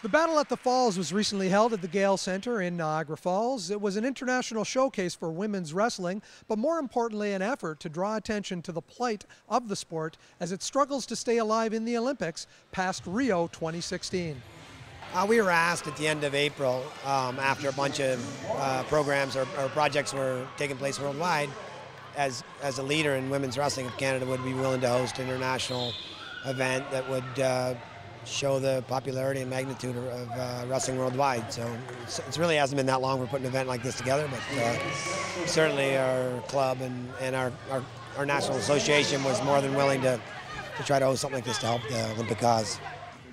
The Battle at the Falls was recently held at the Gale Center in Niagara Falls. It was an international showcase for women's wrestling, but more importantly, an effort to draw attention to the plight of the sport as it struggles to stay alive in the Olympics past Rio 2016. We were asked at the end of April, after a bunch of programs or projects were taking place worldwide, as a leader in women's wrestling, if Canada would be willing to host an international event that would show the popularity and magnitude of wrestling worldwide. So it really hasn't been that long for putting an event like this together, but certainly our club and our national association was more than willing to try to host something like this to help the Olympic cause.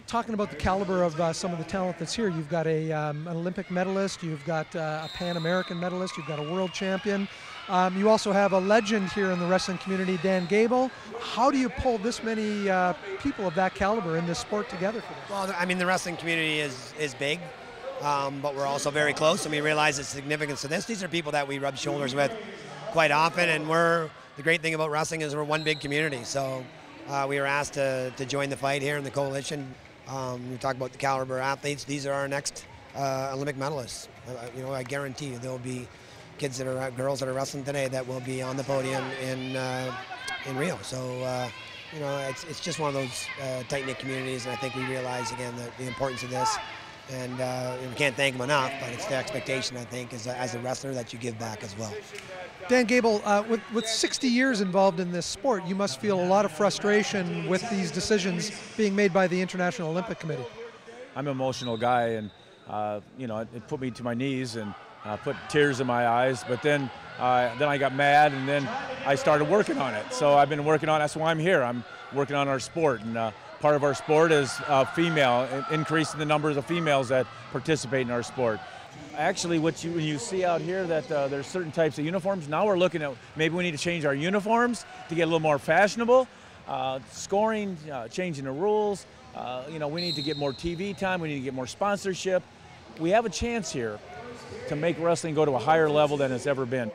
Talking about the caliber of some of the talent that's here, you've got an Olympic medalist, you've got a Pan-American medalist, you've got a world champion. You also have a legend here in the wrestling community, Dan Gable. How do you pull this many people of that caliber in this sport together for this? Well, I mean, the wrestling community is big, but we're also very close, and we realize the significance of this. These are people that we rub shoulders with quite often, and the great thing about wrestling is we're one big community. So we were asked to join the fight here in the coalition. We talk about the caliber of athletes. These are our next Olympic medalists. I guarantee you there will be girls that are wrestling today that will be on the podium in Rio. So it's just one of those tight-knit communities, and I think we realize again the importance of this. And we can't thank them enough, but it's the expectation, I think, as a wrestler that you give back as well. Dan Gable, with 60 years involved in this sport, you must feel a lot of frustration with these decisions being made by the International Olympic Committee. I'm an emotional guy, and it put me to my knees and put tears in my eyes. But then I got mad, and then I started working on it. So I've been working on it. That's why I'm here. I'm working on our sport, and part of our sport is increasing the numbers of females that participate in our sport. Actually, when you see out here that there's certain types of uniforms, now we're looking at maybe we need to change our uniforms to get a little more fashionable. Scoring, changing the rules. We need to get more TV time. We need to get more sponsorship. We have a chance here to make wrestling go to a higher level than it's ever been.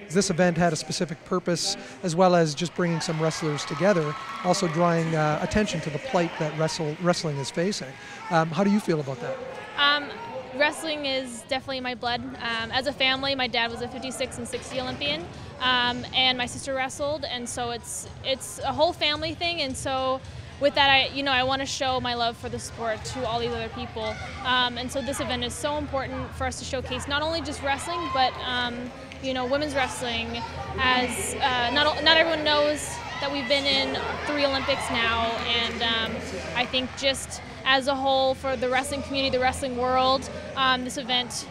This event had a specific purpose, as well as just bringing some wrestlers together, also drawing attention to the plight that wrestling is facing. How do you feel about that? Wrestling is definitely in my blood. As a family, my dad was a 56 and 60 Olympian, and my sister wrestled, and so it's a whole family thing. And so with that, I want to show my love for the sport to all these other people. And so this event is so important for us to showcase not only just wrestling, but women's wrestling. As not everyone knows that we've been in 3 Olympics now, and I think just as a whole for the wrestling community, the wrestling world, this event,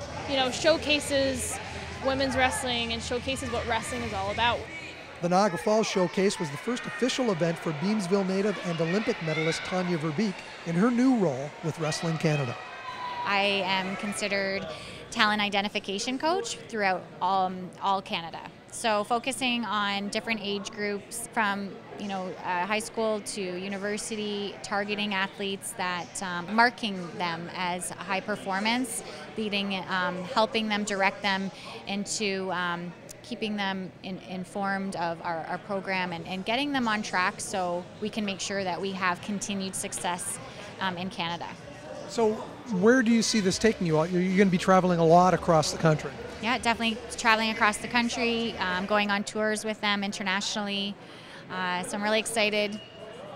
showcases women's wrestling and showcases what wrestling is all about. The Niagara Falls Showcase was the first official event for Beamsville native and Olympic medalist Tanya Verbeek in her new role with Wrestling Canada. I am considered talent identification coach throughout all Canada. So focusing on different age groups from high school to university, targeting athletes that marking them as high performance, helping them direct them into keeping them informed of our program and getting them on track so we can make sure that we have continued success in Canada. So where do you see this taking you? You're going to be traveling a lot across the country. Yeah, definitely traveling across the country, going on tours with them internationally. So I'm really excited.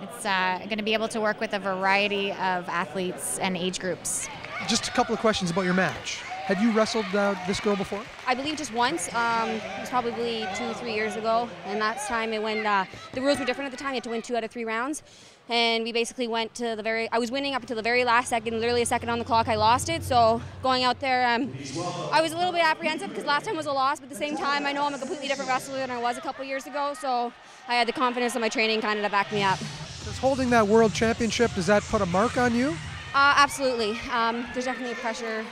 It's going to be able to work with a variety of athletes and age groups. Just a couple of questions about your match. Have you wrestled this girl before? I believe just once. It was probably 2-3 years ago, and that time the rules were different at the time. You had to win 2 out of 3 rounds, and we basically went to I was winning up until the very last second, literally a second on the clock. I lost it, so going out there, I was a little bit apprehensive because last time was a loss, but at the same time, I know I'm a completely different wrestler than I was a couple years ago, so I had the confidence of my training kind of to back me up. Does holding that world championship, does that put a mark on you? Absolutely. There's definitely a pressure,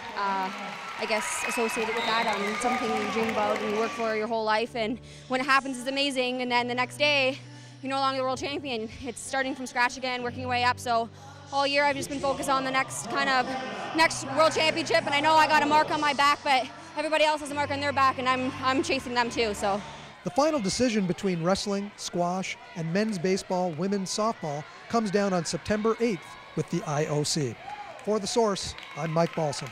associated with that. Something you dream about and you work for your whole life, and when it happens, it's amazing. And then the next day, you're no longer the world champion. It's starting from scratch again, working your way up. So all year, I've just been focused on the next world championship. And I know I got a mark on my back, but everybody else has a mark on their back, and I'm chasing them too. So. The final decision between wrestling, squash, and men's baseball, women's softball comes down on September 8th with the IOC. For The Source, I'm Mike Balsom.